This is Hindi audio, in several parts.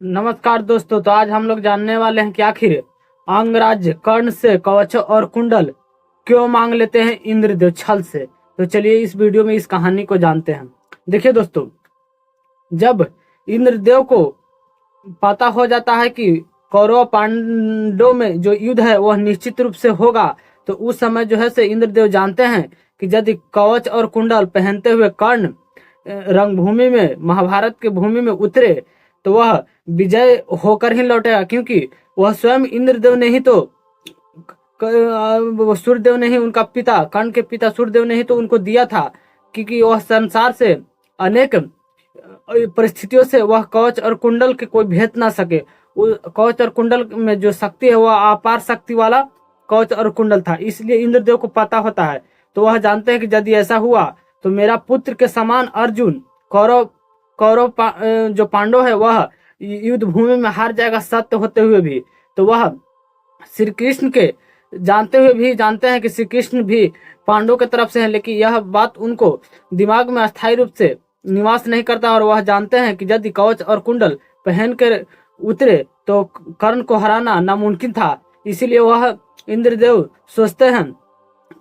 नमस्कार दोस्तों। तो आज हम लोग जानने वाले हैं कि आखिर अंगराज कर्ण से कवच और कुंडल क्यों मांग लेते हैं इंद्रदेव छल से। तो चलिए इस वीडियो में इस कहानी को जानते हैं। देखिए दोस्तों, जब इंद्रदेव को पता हो जाता है कि कौरव पांडवों में जो युद्ध है वह निश्चित रूप से होगा, तो उस समय जो है से इंद्रदेव जानते हैं कि यदि कवच और कुंडल पहनते हुए कर्ण रंगभूमि में, महाभारत के भूमि में उतरे तो वह विजय होकर ही लौटेगा, क्योंकि वह स्वयं इंद्रदेव ने ही तो सूर्यदेव ने ही, उनका पिता कर्ण के पिता सूर्यदेव ने ही तो उनको दिया था, क्योंकि वह संसार से अनेक परिस्थितियों से वह कवच और कुंडल के कोई भेद ना सके। कवच और कुंडल में जो शक्ति है वह अपार शक्ति वाला कवच और कुंडल था, इसलिए इंद्रदेव को पता होता है। तो वह जानते हैं कि यदि ऐसा हुआ तो मेरा पुत्र के समान अर्जुन कौरव कौरव जो पांडव है वह युद्ध भूमि में हार जाएगा, सत्य होते हुए भी। तो वह श्री कृष्ण के जानते हुए भी जानते हैं कि श्री कृष्ण भी पांडवों की तरफ से है, लेकिन यह बात उनको दिमाग में अस्थायी रूप से निवास नहीं करता, और वह जानते हैं कि यदि कवच और कुंडल पहन कर उतरे तो कर्ण को हराना नामुमकिन था। इसीलिए वह इंद्रदेव सोचते हैं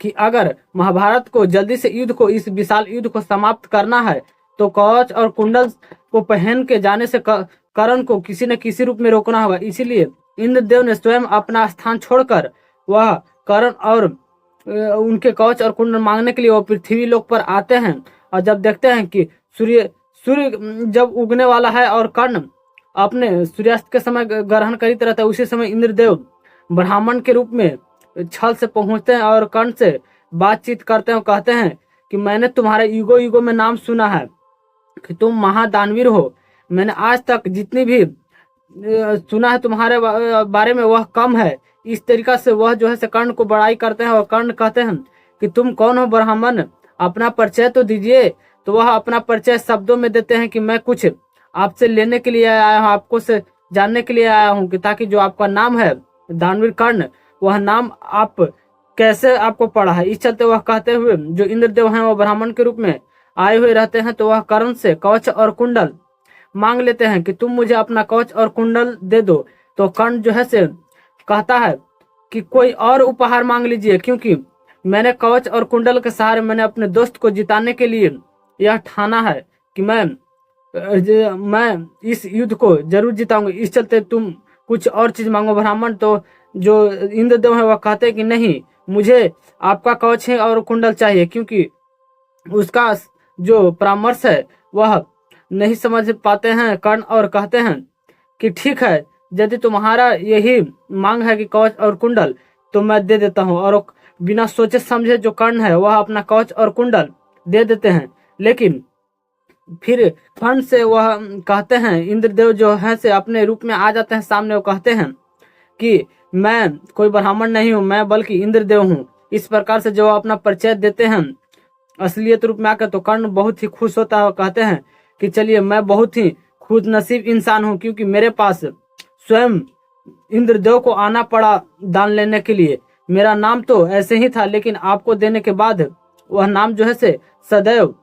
कि अगर महाभारत को जल्दी से युद्ध को, इस विशाल युद्ध को समाप्त करना है तो कवच और कुंडल को पहन के जाने से कर्ण को किसी न किसी रूप में रोकना होगा। इसीलिए इंद्रदेव ने स्वयं अपना स्थान छोड़कर वह कर्ण और उनके कवच और कुंडल मांगने के लिए वो पृथ्वी लोक पर आते हैं। और जब देखते हैं कि सूर्य सूर्य जब उगने वाला है और कर्ण अपने सूर्यास्त के समय ग्रहण करते रहता है, उसी समय इंद्रदेव ब्राह्मण के रूप में छल से पहुंचते हैं और कर्ण से बातचीत करते हैं और कहते हैं कि मैंने तुम्हारे युगों युगों में नाम सुना है कि तुम महादानवीर हो। मैंने आज तक जितनी भी सुना है तुम्हारे बारे में वह कम है। इस तरीका से वह जो है से कर्ण को बड़ाई करते हैं और कर्ण कहते हैं कि तुम कौन हो ब्राह्मण, अपना परिचय तो दीजिए। तो वह अपना परिचय शब्दों में देते हैं कि मैं कुछ आपसे लेने के लिए आया हूँ, आपको से जानने के लिए आया हूँ कि ताकि जो आपका नाम है दानवीर कर्ण, वह नाम आप कैसे आपको पड़ा है। इस चलते वह कहते हुए जो इंद्रदेव हैं वह ब्राह्मण के रूप में आए हुए रहते हैं, तो वह कर्ण से कवच और कुंडल मांग लेते हैं कि तुम मुझे अपना कवच और कुंडल दे दो। तो कर्ण जो है से कहता है कि कोई और उपहार मांग लीजिए, क्योंकि मैंने कवच और कुंडल के सहारे मैंने अपने दोस्त को जिताने के लिए यह ठाना है कि मैं इस युद्ध को जरूर जिताऊंगा। इस चलते तुम कुछ और चीज मांगो। ब्राह्मण तो जो इंद्रदेव है वह कहते हैं कि नहीं, मुझे आपका कवच है और कुंडल चाहिए, क्योंकि उसका जो परामर्श है वह नहीं समझ पाते हैं कर्ण, और कहते हैं कि ठीक है, यदि तुम्हारा यही मांग है कि कवच और कुंडल, तो मैं दे देता हूँ। और बिना सोचे समझे जो कर्ण है वह अपना कवच और कुंडल दे देते हैं। लेकिन फिर कर्ण से वह कहते हैं, इंद्रदेव जो है से अपने रूप में आ जाते हैं सामने, वो कहते हैं कि मैं कोई ब्राह्मण नहीं हूँ, मैं बल्कि इंद्रदेव हूँ। इस प्रकार से जो अपना परिचय देते हैं असलियत रूप में आकर, तो कर्ण बहुत ही खुश होता है और कहते हैं कि चलिए, मैं बहुत ही खुद नसीब इंसान हूँ, क्योंकि मेरे पास स्वयं इंद्रदेव को आना पड़ा दान लेने के लिए। मेरा नाम तो ऐसे ही था, लेकिन आपको देने के बाद वह नाम जो है से सदैव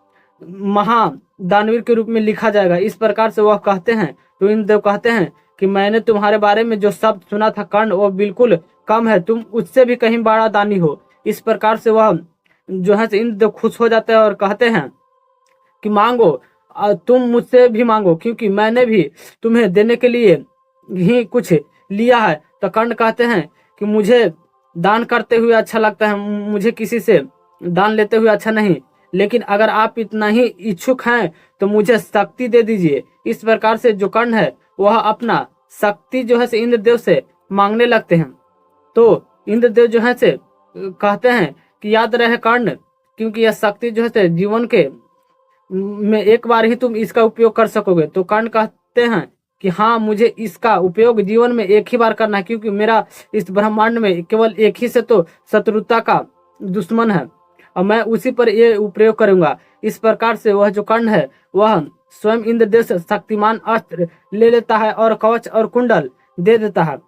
महादानवीर के रूप में लिखा जाएगा। इस प्रकार से वह कहते हैं, तो इंद्रदेव कहते हैं कि मैंने तुम्हारे बारे में जो शब्द सुना था कर्ण, वो बिल्कुल कम है, तुम उससे भी कहीं बड़ा दानी हो। इस प्रकार से वह जो है इंद्रदेव खुश हो जाते हैं और कहते हैं कि मांगो, तुम मुझसे भी मांगो, क्योंकि मैंने भी तुम्हें देने के लिए ही कुछ लिया है। तो कर्ण कहते हैं कि मुझे दान करते हुए अच्छा लगता है, मुझे किसी से दान लेते हुए अच्छा नहीं, लेकिन अगर आप इतना ही इच्छुक हैं तो मुझे शक्ति दे दीजिए। इस प्रकार से जो कर्ण है वह अपना शक्ति जो है से इंद्रदेव से मांगने लगते हैं। तो इंद्रदेव जो है से कहते हैं कि याद रहे कर्ण, क्योंकि यह शक्ति जो है से जीवन के में एक बार ही तुम इसका उपयोग कर सकोगे। तो कर्ण कहते हैं कि हाँ, मुझे इसका उपयोग जीवन में एक ही बार करना है, क्योंकि मेरा इस ब्रह्मांड में केवल एक ही से तो शत्रुता का दुश्मन है, और मैं उसी पर ये प्रयोग करूंगा। इस प्रकार से वह जो कर्ण है वह स्वयं इंद्रदेव से शक्तिमान अस्त्र ले लेता है और कवच और कुंडल दे देता है।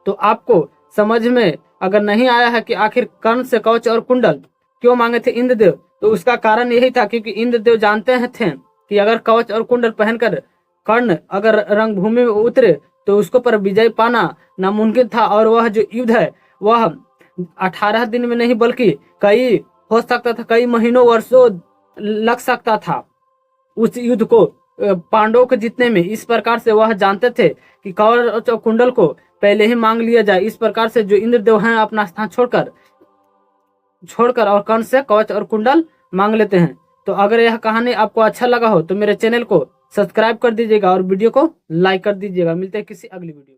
तो आपको समझ में अगर नहीं आया है कि आखिर कर्ण से कवच और कुंडल क्यों मांगे थे इंद्रदेव, तो उसका कारण यही था क्योंकि इंद्रदेव जानते थे कि अगर कवच और कुंडल पहनकर कर्ण अगर रणभूमि में उतरे तो उसको पर विजय पाना नामुमकिन था, और वह जो युद्ध है वह 18 दिन में नहीं बल्कि कई हो सकता था, कई महीनों वर्षों लग सकता था उस युद्ध को पांडवों को जीतने में। इस प्रकार से वह जानते थे कि कवच और कुंडल को पहले ही मांग लिया जाए। इस प्रकार से जो इंद्रदेव हैं अपना स्थान छोड़कर और कर्ण से कवच और कुंडल मांग लेते हैं। तो अगर यह कहानी आपको अच्छा लगा हो तो मेरे चैनल को सब्सक्राइब कर दीजिएगा और वीडियो को लाइक कर दीजिएगा। मिलते हैं किसी अगली वीडियो।